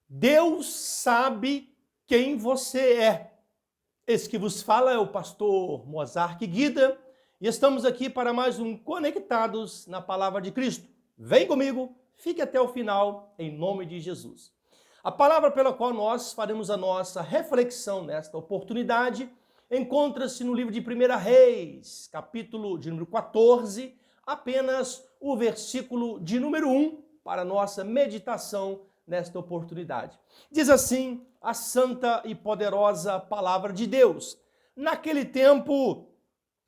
Deus sabe quem você é. Esse que vos fala é o pastor Mozart Guida e estamos aqui para mais um Conectados na Palavra de Cristo. Vem comigo, fique até o final, em nome de Jesus. A palavra pela qual nós faremos a nossa reflexão nesta oportunidade encontra-se no livro de 1 Reis, capítulo de número 14, apenas o versículo de número 1 para a nossa meditação nesta oportunidade. Diz assim a santa e poderosa palavra de Deus: naquele tempo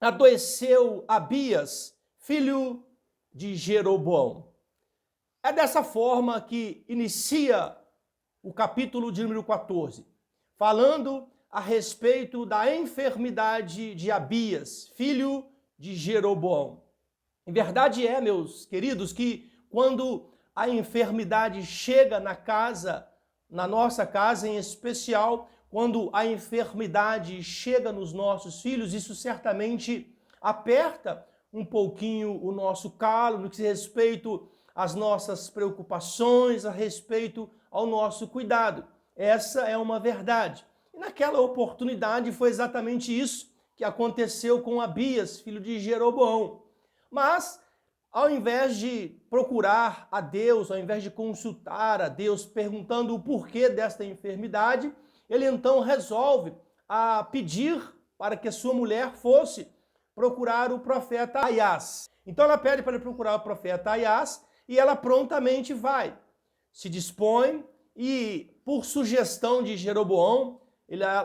adoeceu Abias, filho de Jeroboão. É dessa forma que inicia o capítulo de número 14, falando a respeito da enfermidade de Abias, filho de Jeroboão. Em verdade meus queridos, que quando a enfermidade chega na casa, na nossa casa em especial, quando a enfermidade chega nos nossos filhos, isso certamente aperta um pouquinho o nosso calo no que diz respeito às nossas preocupações, a respeito ao nosso cuidado. Essa é uma verdade. E naquela oportunidade foi exatamente isso que aconteceu com Abias, filho de Jeroboão. Mas ao invés de procurar a Deus, ao invés de consultar a Deus, perguntando o porquê desta enfermidade, ele então resolve pedir para que a sua mulher fosse procurar o profeta Aias. Então ela pede para ele procurar o profeta Aias e ela prontamente vai, se dispõe e, por sugestão de Jeroboão,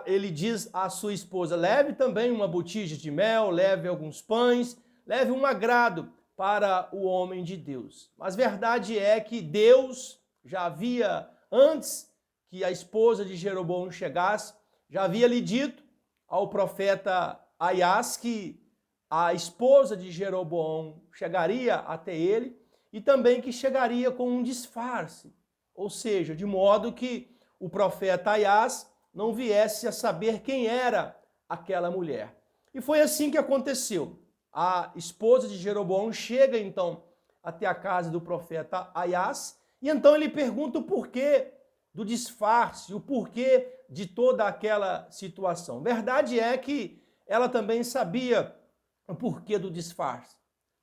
ele diz à sua esposa: leve também uma botija de mel, leve alguns pães, leve um agrado para o homem de Deus. Mas verdade é que Deus já havia, antes que a esposa de Jeroboão chegasse, já havia lhe dito ao profeta Aias que a esposa de Jeroboão chegaria até ele e também que chegaria com um disfarce, ou seja, de modo que o profeta Aias não viesse a saber quem era aquela mulher. E foi assim que aconteceu. A esposa de Jeroboão chega então até a casa do profeta Aias e então ele pergunta o porquê do disfarce, o porquê de toda aquela situação. Verdade é que ela também sabia o porquê do disfarce.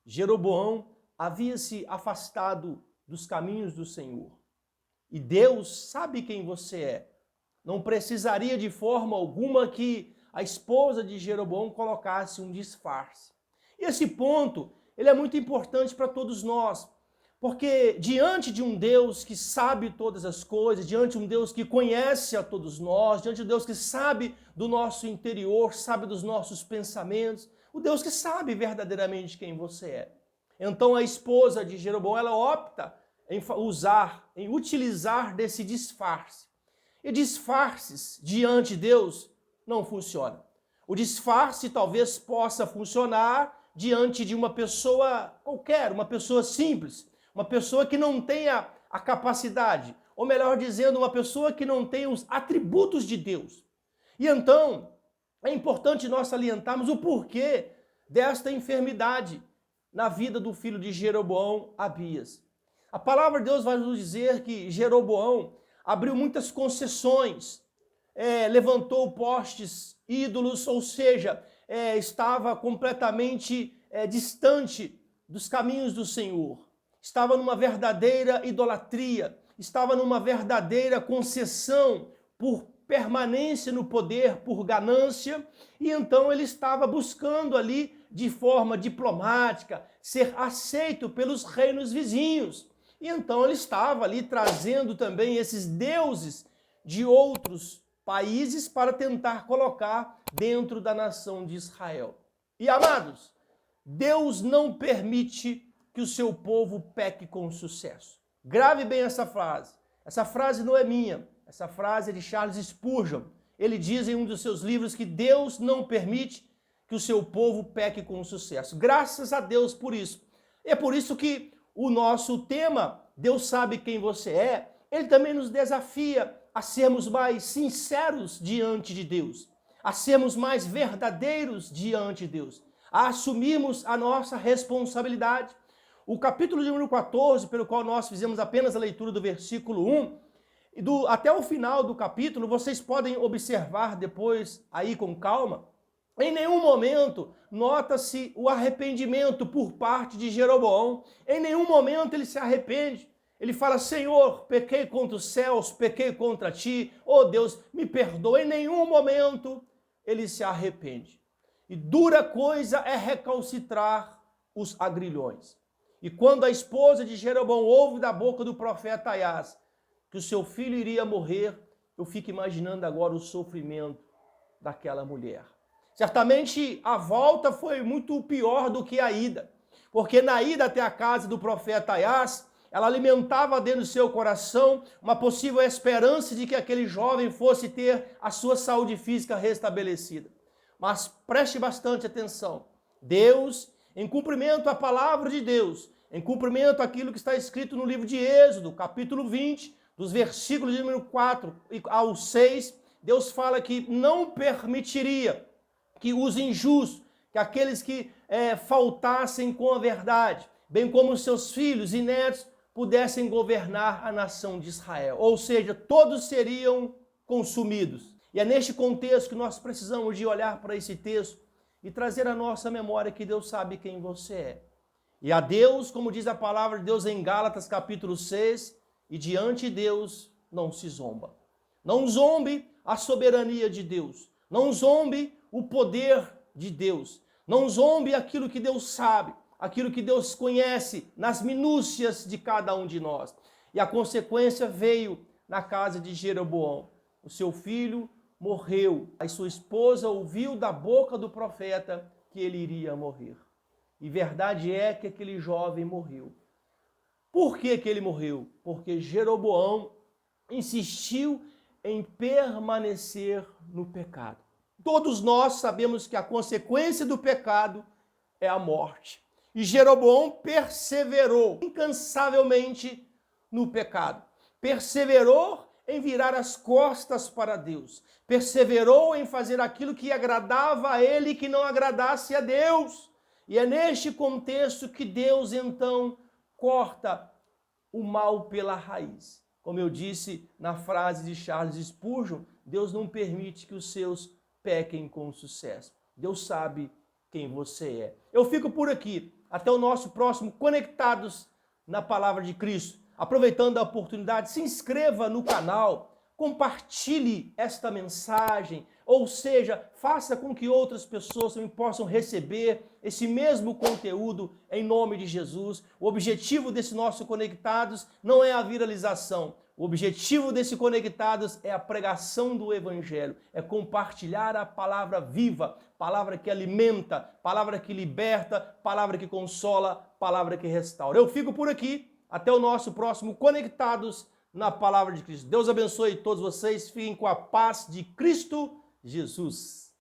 Jeroboão havia se afastado dos caminhos do Senhor. E Deus sabe quem você é. Não precisaria de forma alguma que a esposa de Jeroboão colocasse um disfarce. E esse ponto, ele é muito importante para todos nós, porque diante de um Deus que sabe todas as coisas, diante de um Deus que conhece a todos nós, diante de um Deus que sabe do nosso interior, sabe dos nossos pensamentos, o Deus que sabe verdadeiramente quem você é. Então a esposa de Jeroboão, ela opta em utilizar desse disfarce. E disfarces diante de Deus não funcionam. O disfarce talvez possa funcionar diante de uma pessoa qualquer, uma pessoa simples, uma pessoa que não tenha a capacidade, ou melhor dizendo, uma pessoa que não tenha os atributos de Deus. E então, é importante nós salientarmos o porquê desta enfermidade na vida do filho de Jeroboão, Abias. A palavra de Deus vai nos dizer que Jeroboão abriu muitas concessões, levantou postes, ídolos, ou seja, estava completamente distante dos caminhos do Senhor. Estava numa verdadeira idolatria, estava numa verdadeira concessão por permanência no poder, por ganância, e então ele estava buscando ali, de forma diplomática, ser aceito pelos reinos vizinhos. E então ele estava ali trazendo também esses deuses de outros países para tentar colocar dentro da nação de Israel. E amados, Deus não permite que o seu povo peque com sucesso. Grave bem essa frase. Essa frase não é minha. Essa frase é de Charles Spurgeon. Ele diz em um dos seus livros que Deus não permite que o seu povo peque com sucesso. Graças a Deus por isso. É por isso que o nosso tema, Deus sabe quem você é, ele também nos desafia a sermos mais sinceros diante de Deus, a sermos mais verdadeiros diante de Deus, a assumirmos a nossa responsabilidade. O capítulo de número 14, pelo qual nós fizemos apenas a leitura do versículo 1, E até o final do capítulo, vocês podem observar depois, aí com calma, em nenhum momento nota-se o arrependimento por parte de Jeroboão. Em nenhum momento ele se arrepende. Ele fala, Senhor, pequei contra os céus, pequei contra ti, oh Deus, me perdoa. Em nenhum momento ele se arrepende. E dura coisa é recalcitrar os agrilhões. E quando a esposa de Jeroboão ouve da boca do profeta Aias que o seu filho iria morrer, eu fico imaginando agora o sofrimento daquela mulher. Certamente a volta foi muito pior do que a ida, porque na ida até a casa do profeta Aias, ela alimentava dentro do seu coração uma possível esperança de que aquele jovem fosse ter a sua saúde física restabelecida. Mas preste bastante atenção. Deus, em cumprimento à palavra de Deus, em cumprimento àquilo que está escrito no livro de Êxodo, capítulo 20, dos versículos de número 4 ao 6, Deus fala que não permitiria que os injustos, que aqueles que faltassem com a verdade, bem como os seus filhos e netos, pudessem governar a nação de Israel. Ou seja, todos seriam consumidos. E é neste contexto que nós precisamos de olhar para esse texto e trazer à nossa memória que Deus sabe quem você é. E a Deus, como diz a palavra de Deus em Gálatas capítulo 6, e diante de Deus não se zomba. Não zombe a soberania de Deus. Não zombe o poder de Deus. Não zombe aquilo que Deus sabe, aquilo que Deus conhece nas minúcias de cada um de nós. E a consequência veio na casa de Jeroboão. O seu filho morreu. A sua esposa ouviu da boca do profeta que ele iria morrer. E verdade é que aquele jovem morreu. Por que ele morreu? Porque Jeroboão insistiu em permanecer no pecado. Todos nós sabemos que a consequência do pecado é a morte. E Jeroboão perseverou incansavelmente no pecado. Perseverou em virar as costas para Deus. Perseverou em fazer aquilo que agradava a ele e que não agradasse a Deus. E é neste contexto que Deus então corta o mal pela raiz. Como eu disse na frase de Charles Spurgeon, Deus não permite que os seus pequem com sucesso. Deus sabe quem você é. Eu fico por aqui. Até o nosso próximo Conectados na Palavra de Cristo. Aproveitando a oportunidade, se inscreva no canal, compartilhe esta mensagem, ou seja, faça com que outras pessoas também possam receber esse mesmo conteúdo em nome de Jesus. O objetivo desse nosso Conectados não é a viralização. O objetivo desse Conectados é a pregação do Evangelho, é compartilhar a palavra viva, palavra que alimenta, palavra que liberta, palavra que consola, palavra que restaura. Eu fico por aqui, até o nosso próximo Conectados na Palavra de Cristo. Deus abençoe todos vocês, fiquem com a paz de Cristo Jesus.